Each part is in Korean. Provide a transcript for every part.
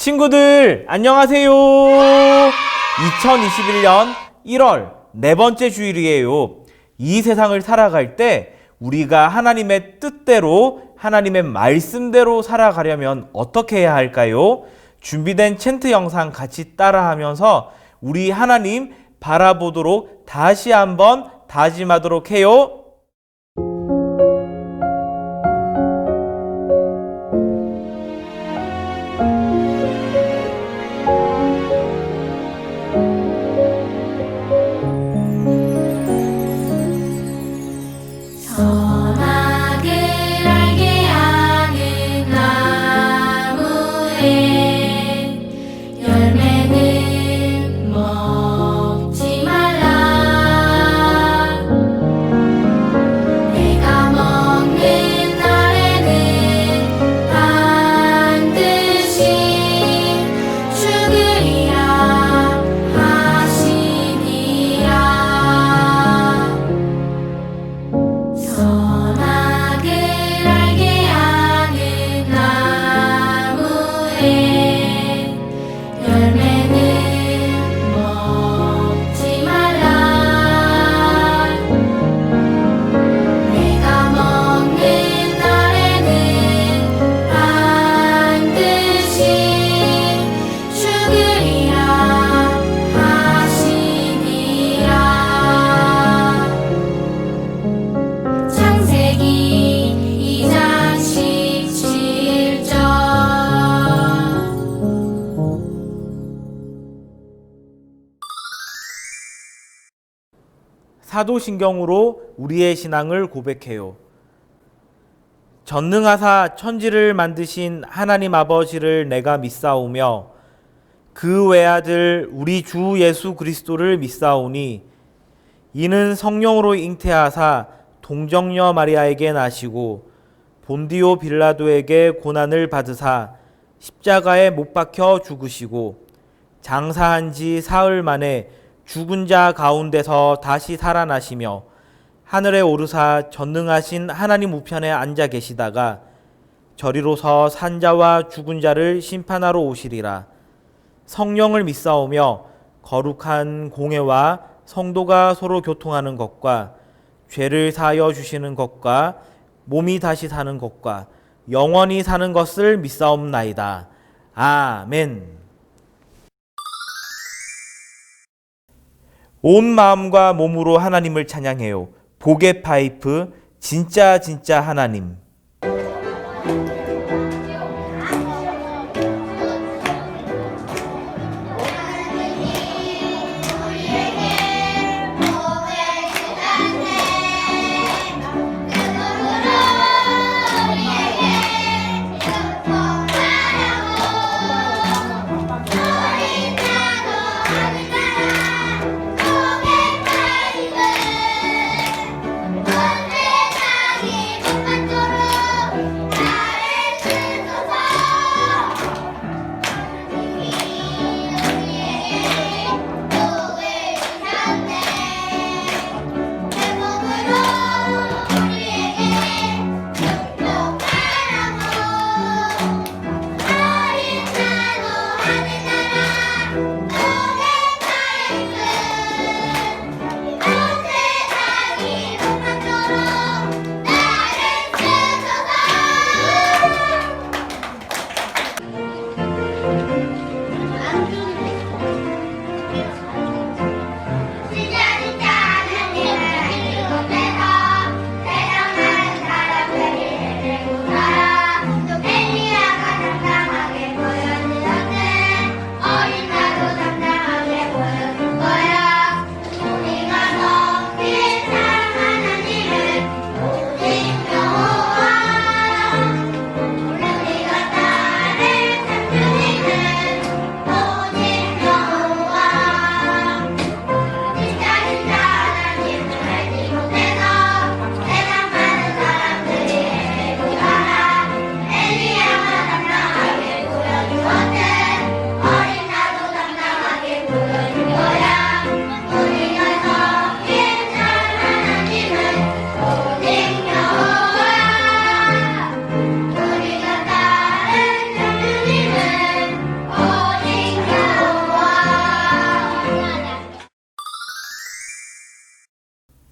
친구들 안녕하세요. 2021년 1월 네 번째 주일이에요. 이 세상을 살아갈 때 우리가 하나님의 뜻대로 하나님의 말씀대로 살아가려면 어떻게 해야 할까요? 준비된 챈트 영상 같이 따라하면서 우리 하나님 바라보도록 다시 한번 다짐하도록 해요. 사도신경으로 우리의 신앙을 고백해요. 전능하사 천지를 만드신 하나님 아버지를 내가 믿사오며 그 외아들 우리 주 예수 그리스도를 믿사오니 이는 성령으로 잉태하사 동정녀 마리아에게 나시고 본디오 빌라도에게 고난을 받으사 십자가에 못 박혀 죽으시고 장사한 지 사흘 만에 죽은 자 가운데서 다시 살아나시며 하늘에 오르사 전능하신 하나님 우편에 앉아 계시다가 저리로서 산자와 죽은 자를 심판하러 오시리라. 성령을 믿사오며 거룩한 공회와 성도가 서로 교통하는 것과 죄를 사하여 주시는 것과 몸이 다시 사는 것과 영원히 사는 것을 믿사옵나이다. 아멘. 온 마음과 몸으로 하나님을 찬양해요. 복의 파이프 진짜 하나님. 언제까지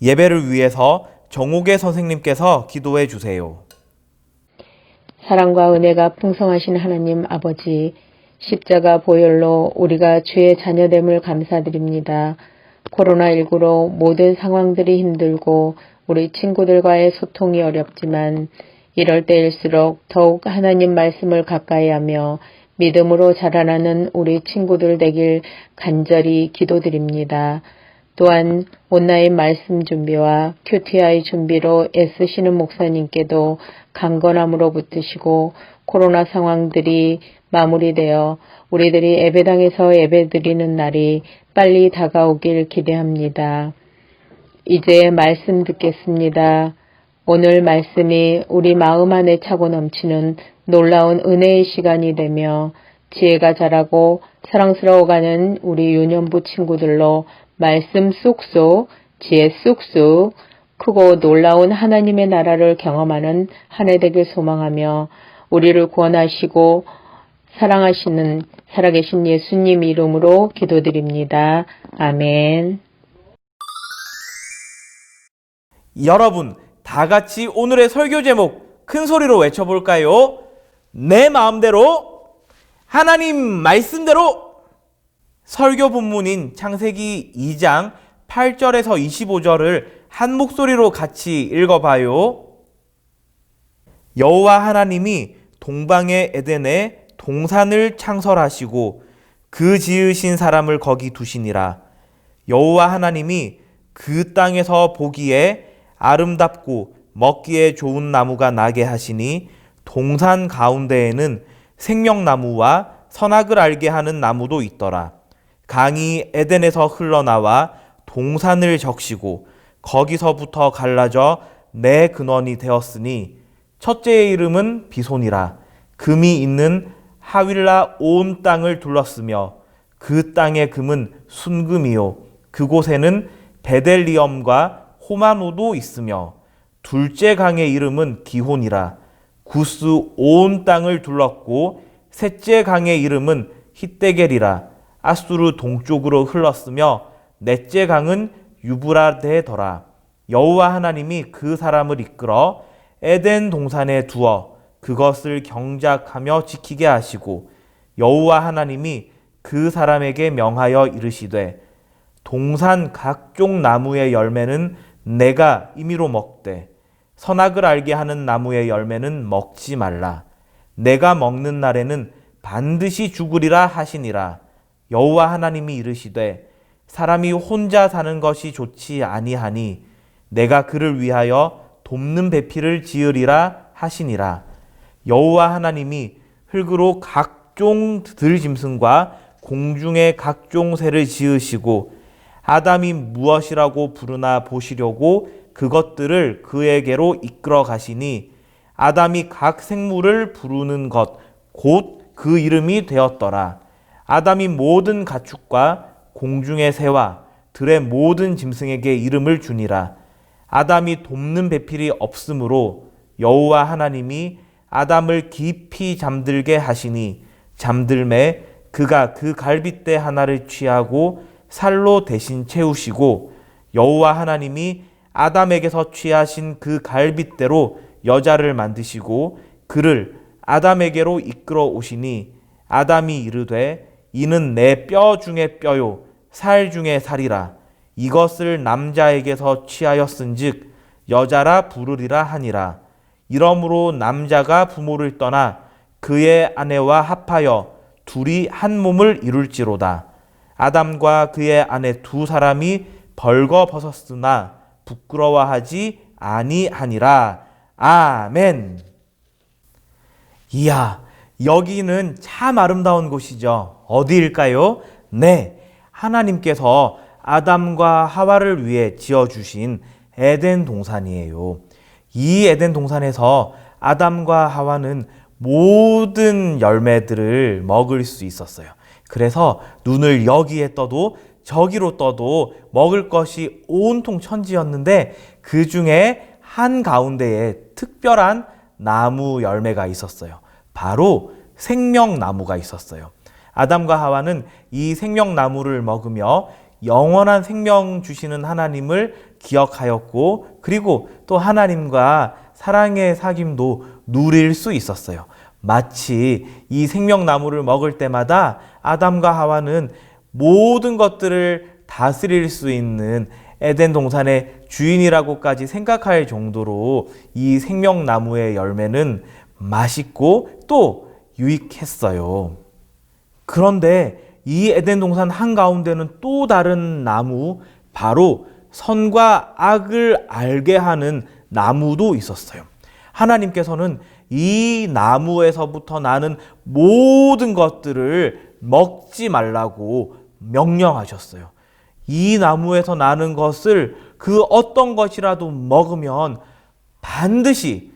예배를 위해서 정옥의 선생님께서 기도해 주세요. 사랑과 은혜가 풍성하신 하나님 아버지, 십자가 보혈로 우리가 주의 자녀됨을 감사드립니다. 코로나19로 모든 상황들이 힘들고 우리 친구들과의 소통이 어렵지만 이럴 때일수록 더욱 하나님 말씀을 가까이 하며 믿음으로 자라나는 우리 친구들 되길 간절히 기도드립니다. 또한 온라인 말씀 준비와 QTI 준비로 애쓰시는 목사님께도 강건함으로 붙드시고 코로나 상황들이 마무리되어 우리들이 예배당에서 예배드리는 날이 빨리 다가오길 기대합니다. 이제 말씀 듣겠습니다. 오늘 말씀이 우리 마음 안에 차고 넘치는 놀라운 은혜의 시간이 되며 지혜가 자라고 사랑스러워가는 우리 유년부 친구들로 말씀 쑥쑥, 지혜 쑥쑥, 크고 놀라운 하나님의 나라를 경험하는 한 해 되길 소망하며 우리를 구원하시고 사랑하시는 살아계신 예수님 이름으로 기도드립니다. 아멘. 여러분, 다 같이 오늘의 설교 제목 큰 소리로 외쳐볼까요? 내 마음대로, 하나님 말씀대로. 설교 본문인 창세기 2장 8절에서 25절을 한 목소리로 같이 읽어봐요. 여호와 하나님이 동방의 에덴에 동산을 창설하시고 그 지으신 사람을 거기 두시니라. 여호와 하나님이 그 땅에서 보기에 아름답고 먹기에 좋은 나무가 나게 하시니 동산 가운데에는 생명나무와 선악을 알게 하는 나무도 있더라. 강이 에덴에서 흘러나와 동산을 적시고 거기서부터 갈라져 네 근원이 되었으니 첫째의 이름은 비손이라. 금이 있는 하윌라 온 땅을 둘렀으며 그 땅의 금은 순금이요 그곳에는 베델리엄과 호마노도 있으며 둘째 강의 이름은 기혼이라. 구스 온 땅을 둘렀고 셋째 강의 이름은 히데겔이라. 아수르 동쪽으로 흘렀으며 넷째 강은 유브라데더라. 여호와 하나님이 그 사람을 이끌어 에덴 동산에 두어 그것을 경작하며 지키게 하시고 여호와 하나님이 그 사람에게 명하여 이르시되 동산 각종 나무의 열매는 내가 임의로 먹되 선악을 알게 하는 나무의 열매는 먹지 말라. 내가 먹는 날에는 반드시 죽으리라 하시니라. 여호와 하나님이 이르시되 사람이 혼자 사는 것이 좋지 아니하니 내가 그를 위하여 돕는 배필을 지으리라 하시니라. 여호와 하나님이 흙으로 각종 들짐승과 공중의 각종 새를 지으시고 아담이 무엇이라고 부르나 보시려고 그것들을 그에게로 이끌어 가시니 아담이 각 생물을 부르는 것 곧 그 이름이 되었더라. 아담이 모든 가축과 공중의 새와 들의 모든 짐승에게 이름을 주니라. 아담이 돕는 배필이 없으므로 여호와 하나님이 아담을 깊이 잠들게 하시니 잠들매 그가 그 갈빗대 하나를 취하고 살로 대신 채우시고 여호와 하나님이 아담에게서 취하신 그 갈빗대로 여자를 만드시고 그를 아담에게로 이끌어 오시니 아담이 이르되 이는 내 뼈 중에 뼈요 살 중에 살이라. 이것을 남자에게서 취하였은즉 여자라 부르리라 하니라. 이러므로 남자가 부모를 떠나 그의 아내와 합하여 둘이 한 몸을 이룰지로다. 아담과 그의 아내 두 사람이 벌거벗었으나 부끄러워하지 아니하니라. 아멘. 이야, 여기는 참 아름다운 곳이죠. 어디일까요? 네, 하나님께서 아담과 하와를 위해 지어주신 에덴 동산이에요. 이 에덴 동산에서 아담과 하와는 모든 열매들을 먹을 수 있었어요. 그래서 눈을 여기에 떠도 저기로 떠도 먹을 것이 온통 천지였는데 그 중에 한 가운데에 특별한 나무 열매가 있었어요. 바로 생명나무가 있었어요. 아담과 하와는 이 생명나무를 먹으며 영원한 생명 주시는 하나님을 기억하였고, 그리고 또 하나님과 사랑의 사귐도 누릴 수 있었어요. 마치 이 생명나무를 먹을 때마다 아담과 하와는 모든 것들을 다스릴 수 있는 에덴 동산의 주인이라고까지 생각할 정도로 이 생명나무의 열매는 맛있고 또 유익했어요. 그런데 이 에덴 동산 한가운데는 또 다른 나무, 바로 선과 악을 알게 하는 나무도 있었어요. 하나님께서는 이 나무에서부터 나는 모든 것들을 먹지 말라고 명령하셨어요. 이 나무에서 나는 것을 그 어떤 것이라도 먹으면 반드시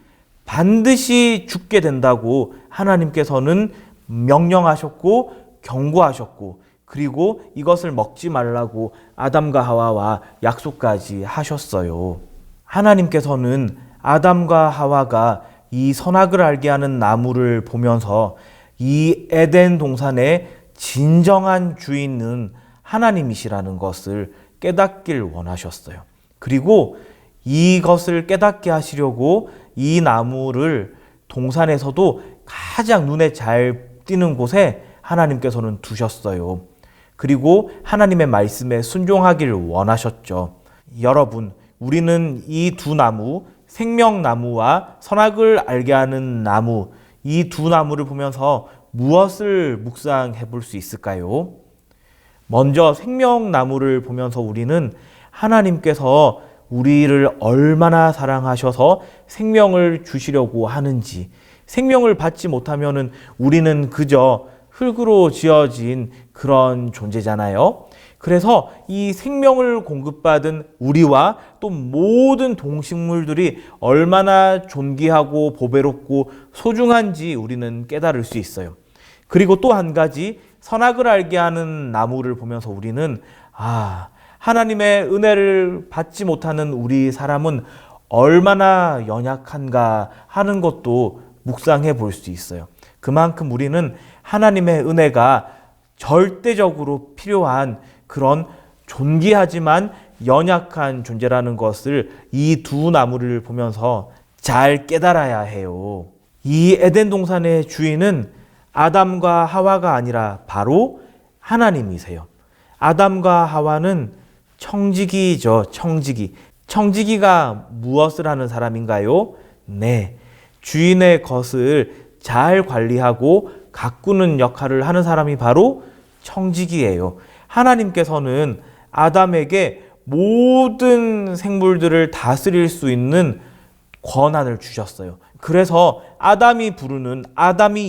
죽게 된다고 하나님께서는 명령하셨고 경고하셨고, 그리고 이것을 먹지 말라고 아담과 하와와 약속까지 하셨어요. 하나님께서는 아담과 하와가 이 선악을 알게 하는 나무를 보면서 이 에덴 동산의 진정한 주인은 하나님이시라는 것을 깨닫길 원하셨어요. 그리고 이것을 깨닫게 하시려고 이 나무를 동산에서도 가장 눈에 잘 띄는 곳에 하나님께서는 두셨어요. 그리고 하나님의 말씀에 순종하길 원하셨죠. 여러분, 우리는 이 두 나무, 생명나무와 선악을 알게 하는 나무, 이 두 나무를 보면서 무엇을 묵상해 볼 수 있을까요? 먼저 생명나무를 보면서 우리는 하나님께서 우리를 얼마나 사랑하셔서 생명을 주시려고 하는지, 생명을 받지 못하면은 우리는 그저 흙으로 지어진 그런 존재잖아요. 그래서 이 생명을 공급받은 우리와 또 모든 동식물들이 얼마나 존귀하고 보배롭고 소중한지 우리는 깨달을 수 있어요. 그리고 또 한 가지, 선악을 알게 하는 나무를 보면서 우리는 하나님의 은혜를 받지 못하는 우리 사람은 얼마나 연약한가 하는 것도 묵상해 볼 수 있어요. 그만큼 우리는 하나님의 은혜가 절대적으로 필요한 그런 존귀하지만 연약한 존재라는 것을 이 두 나무를 보면서 잘 깨달아야 해요. 이 에덴 동산의 주인은 아담과 하와가 아니라 바로 하나님이세요. 아담과 하와는 청지기죠. 청지기가 무엇을 하는 사람인가요? 네, 주인의 것을 잘 관리하고 가꾸는 역할을 하는 사람이 바로 청지기예요. 하나님께서는 아담에게 모든 생물들을 다스릴 수 있는 권한을 주셨어요. 그래서 아담이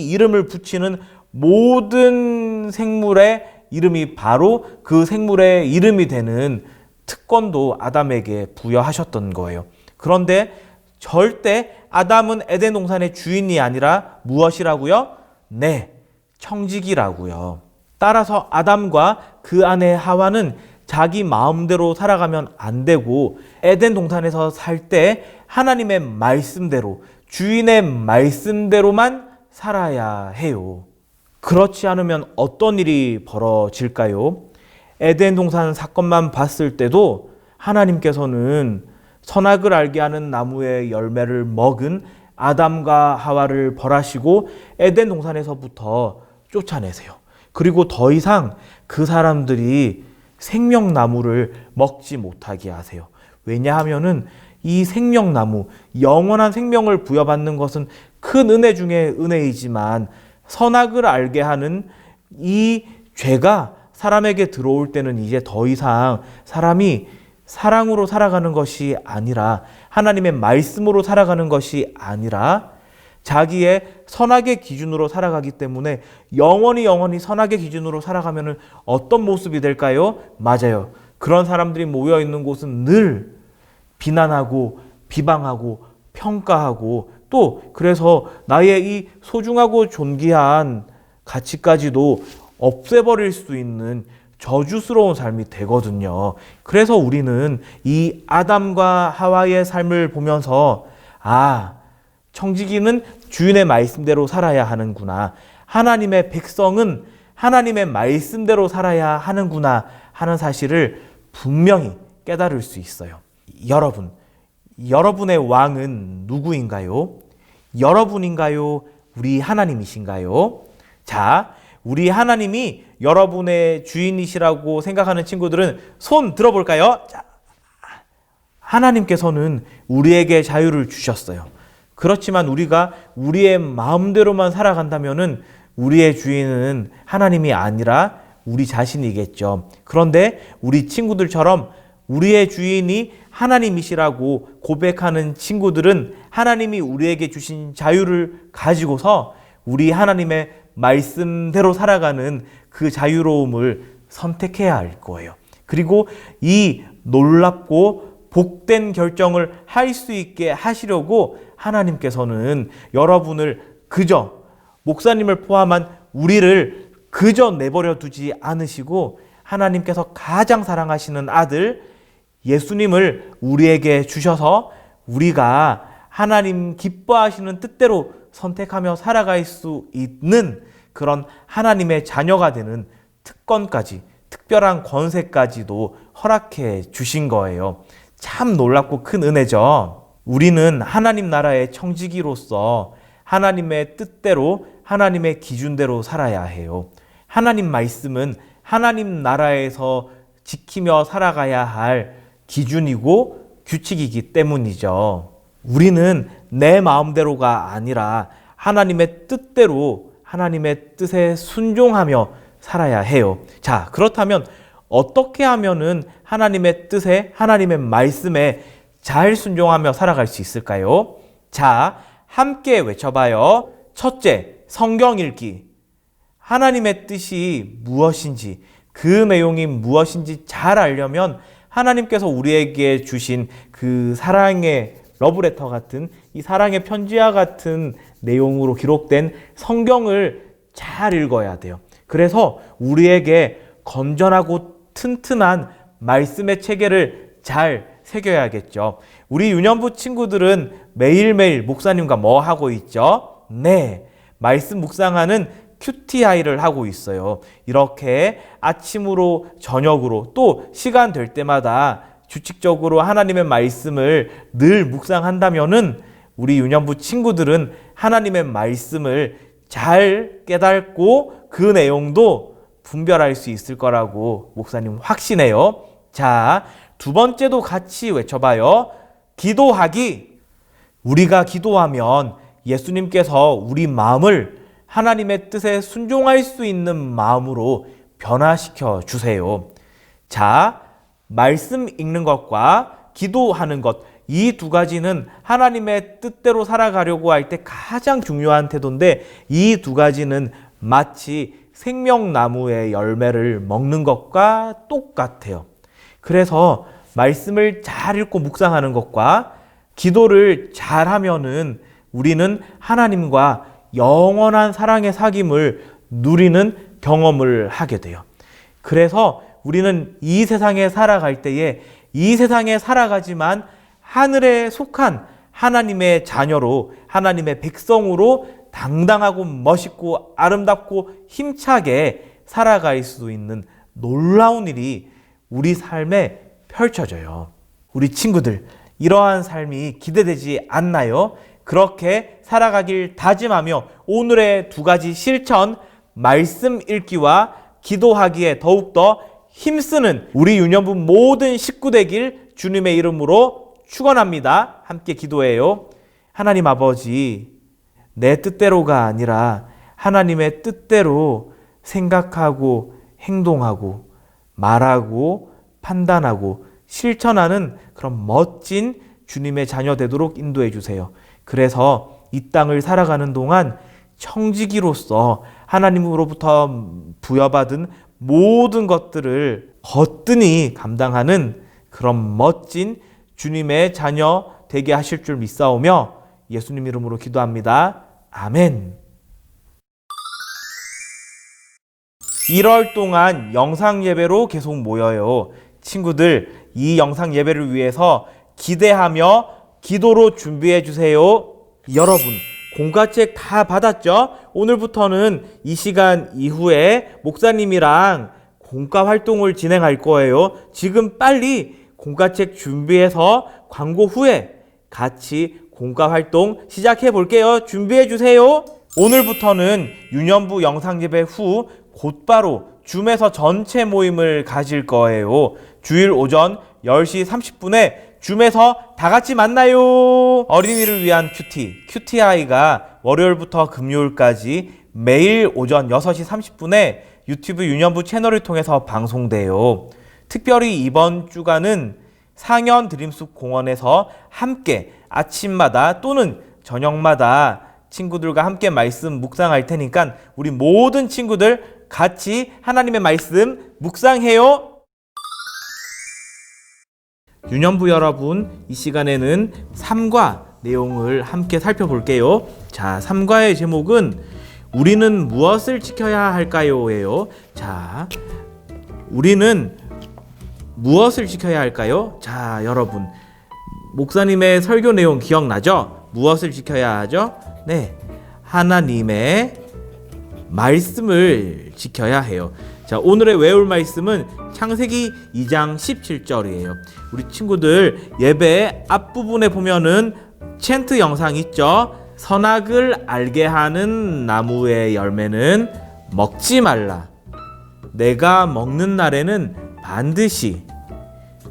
이름을 붙이는 모든 생물의 이름이 바로 그 생물의 이름이 되는 특권도 아담에게 부여하셨던 거예요. 그런데 절대 아담은 에덴 동산의 주인이 아니라 무엇이라고요? 네, 청지기라고요. 따라서 아담과 그 아내 하와는 자기 마음대로 살아가면 안 되고 에덴 동산에서 살 때 하나님의 말씀대로, 주인의 말씀대로만 살아야 해요. 그렇지 않으면 어떤 일이 벌어질까요? 에덴 동산 사건만 봤을 때도 하나님께서는 선악을 알게 하는 나무의 열매를 먹은 아담과 하와를 벌하시고 에덴 동산에서부터 쫓아내세요. 그리고 더 이상 그 사람들이 생명나무를 먹지 못하게 하세요. 왜냐하면은 이 생명나무, 영원한 생명을 부여받는 것은 큰 은혜 중에 은혜이지만 선악을 알게 하는 이 죄가 사람에게 들어올 때는 이제 더 이상 사람이 사랑으로 살아가는 것이 아니라, 하나님의 말씀으로 살아가는 것이 아니라 자기의 선악의 기준으로 살아가기 때문에 영원히 선악의 기준으로 살아가면 어떤 모습이 될까요? 맞아요. 그런 사람들이 모여 있는 곳은 늘 비난하고 비방하고 평가하고, 또 그래서 나의 이 소중하고 존귀한 가치까지도 없애버릴 수 있는 저주스러운 삶이 되거든요. 그래서 우리는 이 아담과 하와의 삶을 보면서 청지기는 주인의 말씀대로 살아야 하는구나, 하나님의 백성은 하나님의 말씀대로 살아야 하는구나 하는 사실을 분명히 깨달을 수 있어요. 여러분의 왕은 누구인가요? 여러분인가요? 우리 하나님이신가요? 자, 우리 하나님이 여러분의 주인이시라고 생각하는 친구들은 손 들어볼까요? 자, 하나님께서는 우리에게 자유를 주셨어요. 그렇지만 우리가 우리의 마음대로만 살아간다면은 우리의 주인은 하나님이 아니라 우리 자신이겠죠. 그런데 우리 친구들처럼 우리의 주인이 하나님이시라고 고백하는 친구들은 하나님이 우리에게 주신 자유를 가지고서 우리 하나님의 말씀대로 살아가는 그 자유로움을 선택해야 할 거예요. 그리고 이 놀랍고 복된 결정을 할 수 있게 하시려고 하나님께서는 여러분을 그저 목사님을 포함한 우리를 그저 내버려 두지 않으시고 하나님께서 가장 사랑하시는 아들 예수님을 우리에게 주셔서 우리가 하나님 기뻐하시는 뜻대로 선택하며 살아갈 수 있는 그런 하나님의 자녀가 되는 특권까지, 특별한 권세까지도 허락해 주신 거예요. 참 놀랍고 큰 은혜죠. 우리는 하나님 나라의 청지기로서 하나님의 뜻대로, 하나님의 기준대로 살아야 해요. 하나님 말씀은 하나님 나라에서 지키며 살아가야 할 기준이고 규칙이기 때문이죠. 우리는 내 마음대로가 아니라 하나님의 뜻대로, 하나님의 뜻에 순종하며 살아야 해요. 자, 그렇다면 어떻게 하면은 하나님의 뜻에, 하나님의 말씀에 잘 순종하며 살아갈 수 있을까요? 자, 함께 외쳐봐요. 첫째, 성경 읽기. 하나님의 뜻이 무엇인지, 그 내용이 무엇인지 잘 알려면 하나님께서 우리에게 주신 그 사랑의 러브레터 같은, 이 사랑의 편지와 같은 내용으로 기록된 성경을 잘 읽어야 돼요. 그래서 우리에게 건전하고 튼튼한 말씀의 체계를 잘 새겨야겠죠. 우리 유년부 친구들은 매일매일 목사님과 뭐 하고 있죠? 네, 말씀 묵상하는 QTI를 하고 있어요. 이렇게 아침으로 저녁으로 또 시간 될 때마다 규칙적으로 하나님의 말씀을 늘 묵상한다면은 우리 유년부 친구들은 하나님의 말씀을 잘 깨닫고 그 내용도 분별할 수 있을 거라고 목사님 확신해요. 자, 두 번째도 같이 외쳐봐요. 기도하기. 우리가 기도하면 예수님께서 우리 마음을 하나님의 뜻에 순종할 수 있는 마음으로 변화시켜 주세요. 자, 말씀 읽는 것과 기도하는 것, 이 두 가지는 하나님의 뜻대로 살아가려고 할 때 가장 중요한 태도인데 이 두 가지는 마치 생명나무의 열매를 먹는 것과 똑같아요. 그래서 말씀을 잘 읽고 묵상하는 것과 기도를 잘 하면은 우리는 하나님과 영원한 사랑의 사귐을 누리는 경험을 하게 돼요. 그래서 우리는 이 세상에 살아갈 때에 이 세상에 살아가지만 하늘에 속한 하나님의 자녀로, 하나님의 백성으로 당당하고 멋있고 아름답고 힘차게 살아갈 수 있는 놀라운 일이 우리 삶에 펼쳐져요. 우리 친구들, 이러한 삶이 기대되지 않나요? 그렇게 살아가길 다짐하며 오늘의 두 가지 실천, 말씀 읽기와 기도하기에 더욱더 힘쓰는 우리 유년부 모든 식구 되길 주님의 이름으로 축원합니다. 함께 기도해요. 하나님 아버지, 내 뜻대로가 아니라 하나님의 뜻대로 생각하고 행동하고 말하고 판단하고 실천하는 그런 멋진 주님의 자녀 되도록 인도해 주세요. 그래서 이 땅을 살아가는 동안 청지기로서 하나님으로부터 부여받은 모든 것들을 거뜬히 감당하는 그런 멋진 주님의 자녀 되게 하실 줄 믿사오며 예수님 이름으로 기도합니다. 아멘. 1월 동안 영상 예배로 계속 모여요. 친구들, 이 영상 예배를 위해서 기대하며 기도로 준비해 주세요. 여러분, 공과책 다 받았죠? 오늘부터는 이 시간 이후에 목사님이랑 공과 활동을 진행할 거예요. 지금 빨리 공과책 준비해서 광고 후에 같이 공과 활동 시작해 볼게요. 준비해 주세요. 오늘부터는 유년부 영상 예배 후 곧바로 줌에서 전체 모임을 가질 거예요. 주일 오전 10시 30분에 줌에서 다 같이 만나요. 어린이를 위한 QTI가 월요일부터 금요일까지 매일 오전 6시 30분에 유튜브 유년부 채널을 통해서 방송돼요. 특별히 이번 주간은 상현 드림숲 공원에서 함께 아침마다 또는 저녁마다 친구들과 함께 말씀 묵상할 테니까 우리 모든 친구들 같이 하나님의 말씀 묵상해요. 유년부 여러분, 이 시간에는 3과 내용을 함께 살펴볼게요. 자, 3과의 제목은 우리는 무엇을 지켜야 할까요?예요. 자, 우리는 무엇을 지켜야 할까요? 자, 여러분, 목사님의 설교 내용 기억나죠? 무엇을 지켜야 하죠? 네, 하나님의 말씀을 지켜야 해요. 자, 오늘의 외울 말씀은 창세기 2장 17절이에요. 우리 친구들 예배 앞부분에 보면은 챈트 영상 있죠? 선악을 알게 하는 나무의 열매는 먹지 말라. 내가 먹는 날에는 반드시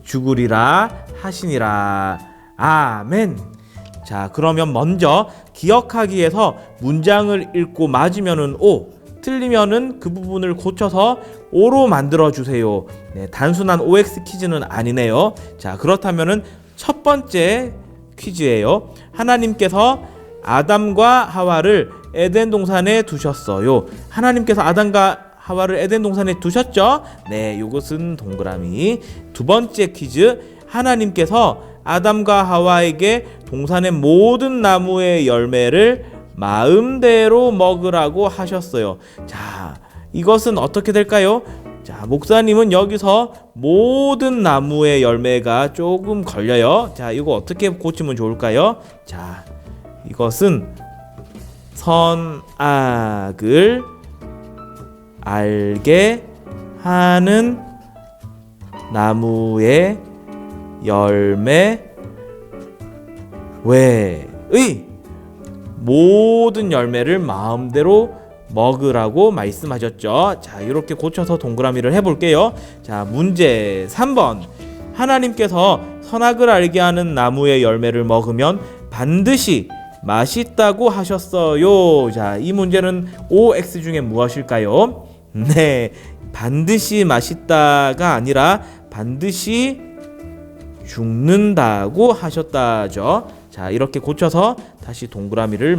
죽으리라 하시니라. 아멘. 자, 그러면 먼저 기억하기 위해서 문장을 읽고 맞으면은 O, 틀리면은 그 부분을 고쳐서 O로 만들어 주세요. 네, 단순한 OX 퀴즈는 아니네요. 자, 그렇다면은 첫 번째 퀴즈예요. 하나님께서 아담과 하와를 에덴 동산에 두셨어요. 하나님께서 아담과 하와를 에덴 동산에 두셨죠? 네, 이것은 동그라미. 두 번째 퀴즈. 하나님께서 아담과 하와에게 동산의 모든 나무의 열매를 마음대로 먹으라고 하셨어요. 자, 이것은 어떻게 될까요? 자, 목사님은 여기서 모든 나무의 열매가 조금 걸려요. 자, 이거 어떻게 고치면 좋을까요? 자, 이것은 선악을 알게 하는 나무의 열매 외의 모든 열매를 마음대로 먹으라고 말씀하셨죠. 자, 이렇게 고쳐서 동그라미를 해볼게요. 자, 문제 3번. 하나님께서 선악을 알게 하는 나무의 열매를 먹으면 반드시 맛있다고 하셨어요. 자, 이 문제는 OX 중에 무엇일까요? 네, 반드시 맛있다가 아니라 반드시 죽는다고 하셨다죠. 자, 이렇게 고쳐서 다시 동그라미를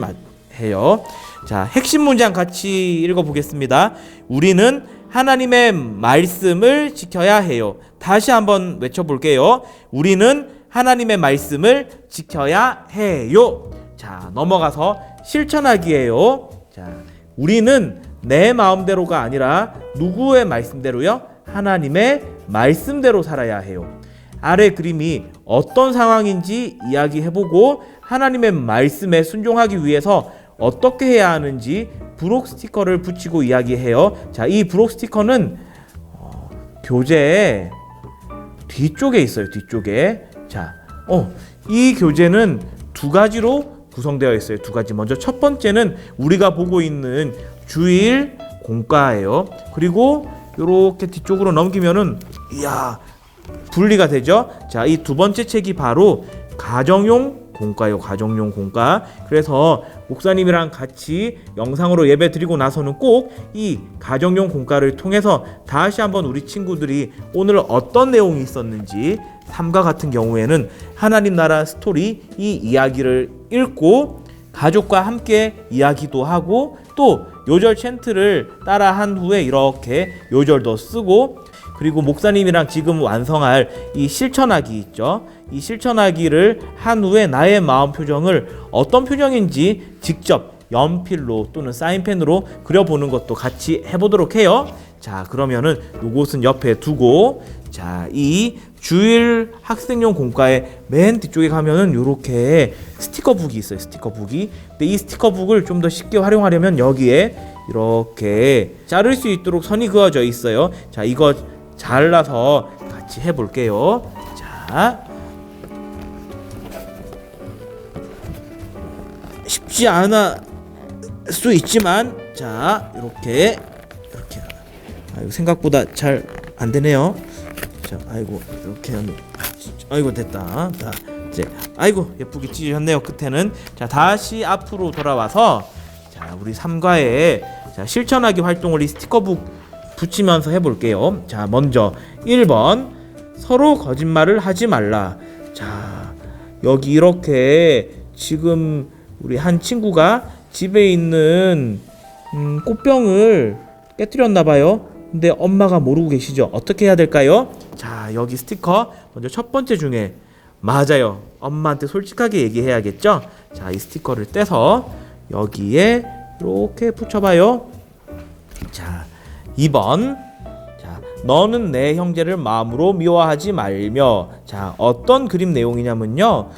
해요. 자, 핵심 문장 같이 읽어보겠습니다. 우리는 하나님의 말씀을 지켜야 해요. 다시 한번 외쳐볼게요. 우리는 하나님의 말씀을 지켜야 해요. 자, 넘어가서 실천하기예요. 자, 우리는 내 마음대로가 아니라 누구의 말씀대로요? 하나님의 말씀대로 살아야 해요. 아래 그림이 어떤 상황인지 이야기해보고 하나님의 말씀에 순종하기 위해서 어떻게 해야 하는지 브록 스티커를 붙이고 이야기해요. 자, 이 브록 스티커는 교재 뒤쪽에 있어요. 뒤쪽에. 자, 이 교재는 두 가지로 구성되어 있어요. 두 가지. 먼저 첫 번째는 우리가 보고 있는 주일 공과예요. 그리고 이렇게 뒤쪽으로 넘기면은 이야, 분리가 되죠. 자, 이 두 번째 책이 바로 가정용 공과요. 가정용 공과. 그래서 목사님이랑 같이 영상으로 예배 드리고 나서는 꼭 이 가정용 공과를 통해서 다시 한번 우리 친구들이 오늘 어떤 내용이 있었는지, 3과 같은 경우에는 하나님 나라 스토리 이 이야기를 읽고 가족과 함께 이야기도 하고 또 요절 챈트를 따라 한 후에 이렇게 요절도 쓰고, 그리고 목사님이랑 지금 완성할 이 실천하기 있죠. 이 실천하기를 한 후에 나의 마음 표정을 어떤 표정인지 직접 연필로 또는 사인펜으로 그려보는 것도 같이 해보도록 해요. 자, 그러면은 요것은 옆에 두고, 자, 이 주일 학생용 공과의 맨 뒤쪽에 가면은 요렇게 스티커북이 있어요. 스티커북이. 근데 이 스티커북을 좀 더 쉽게 활용하려면 여기에 이렇게 자를 수 있도록 선이 그어져 있어요. 자, 이거 잘라서 같이 해볼게요. 자, 쉽지 않아 수 있지만, 자, 이렇게 아이고, 생각보다 잘 안 되네요. 자, 아이고, 이렇게 하면, 아이고, 됐다. 자, 이제 아이고, 예쁘게 찢으셨네요. 끝에는. 자, 다시 앞으로 돌아와서, 자, 우리 3과에 자, 실천하기 활동을 이 스티커북 붙이면서 해볼게요. 자, 먼저 1번, 서로 거짓말을 하지 말라. 자, 여기 이렇게 지금 우리 한 친구가 집에 있는 꽃병을 깨뜨렸나 봐요. 근데 엄마가 모르고 계시죠? 어떻게 해야 될까요? 자, 여기 스티커 먼저 첫 번째 중에 맞아요. 엄마한테 솔직하게 얘기해야겠죠? 자, 이 스티커를 떼서 여기에 이렇게 붙여봐요. 자, 2번. 자, 너는 내 형제를 마음으로 미워하지 말며. 자, 어떤 그림 내용이냐면요.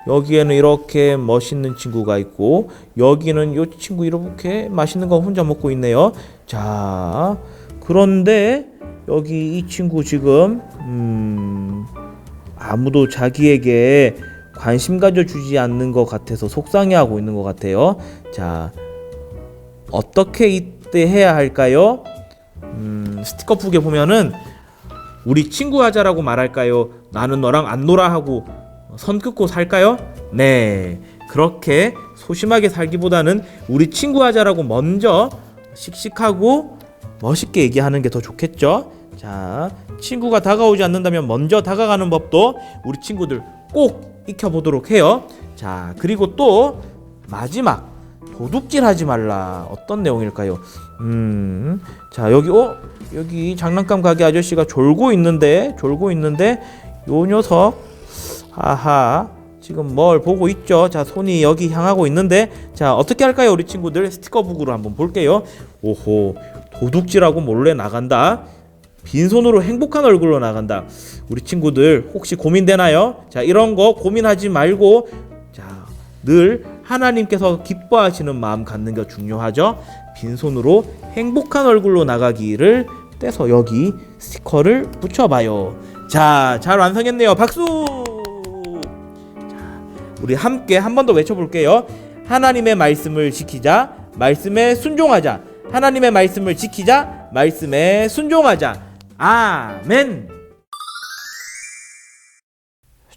여기에는 이렇게 멋있는 친구가 있고, 여기는 이 친구 이렇게 맛있는 거 혼자 먹고 있네요. 자, 그런데 여기 이 친구 지금 아무도 자기에게 관심 가져주지 않는 것 같아서 속상해하고 있는 것 같아요. 자, 어떻게 이때 해야 할까요? 스티커북에 보면은 우리 친구 하자라고 말할까요? 나는 너랑 안 놀아 하고 선 긋고 살까요? 네, 그렇게 소심하게 살기보다는 우리 친구 하자라고 먼저 씩씩하고 멋있게 얘기하는 게 더 좋겠죠? 자, 친구가 다가오지 않는다면 먼저 다가가는 법도 우리 친구들 꼭 익혀보도록 해요. 자, 그리고 또 마지막, 도둑질 하지 말라. 어떤 내용일까요? 자, 여기 장난감 가게 아저씨가 졸고 있는데 요 녀석, 아하, 지금 뭘 보고 있죠? 자, 손이 여기 향하고 있는데, 자, 어떻게 할까요? 우리 친구들 스티커북으로 한번 볼게요. 오호, 도둑질하고 몰래 나간다. 빈손으로 행복한 얼굴로 나간다. 우리 친구들 혹시 고민되나요? 자, 이런 거 고민하지 말고, 자, 늘 하나님께서 기뻐하시는 마음 갖는 게 중요하죠. 빈손으로 행복한 얼굴로 나가기를 떼서 여기 스티커를 붙여봐요. 자, 잘 완성했네요. 박수! 자, 우리 함께 한 번 더 외쳐볼게요. 하나님의 말씀을 지키자. 말씀에 순종하자. 하나님의 말씀을 지키자. 말씀에 순종하자. 아멘.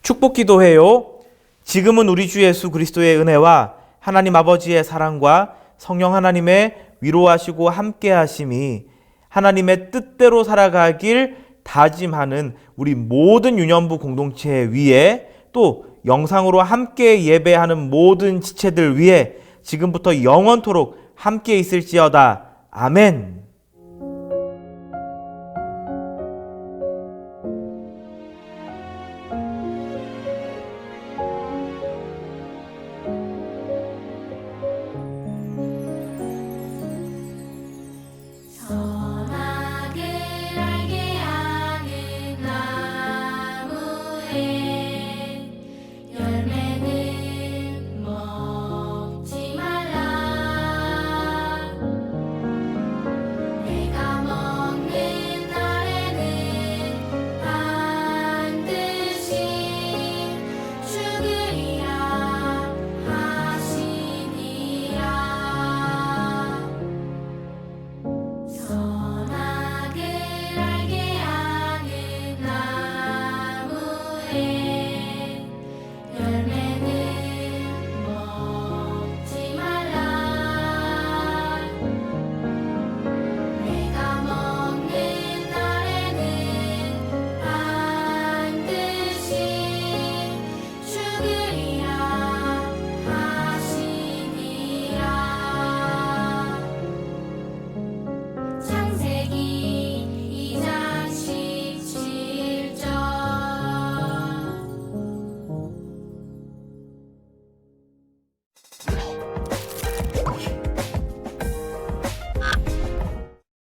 축복 기도해요. 지금은 우리 주 예수 그리스도의 은혜와 하나님 아버지의 사랑과 성령 하나님의 위로하시고 함께 하심이 하나님의 뜻대로 살아가길 다짐하는 우리 모든 유년부 공동체 위에, 또 영상으로 함께 예배하는 모든 지체들 위에 지금부터 영원토록 함께 있을지어다. 아멘.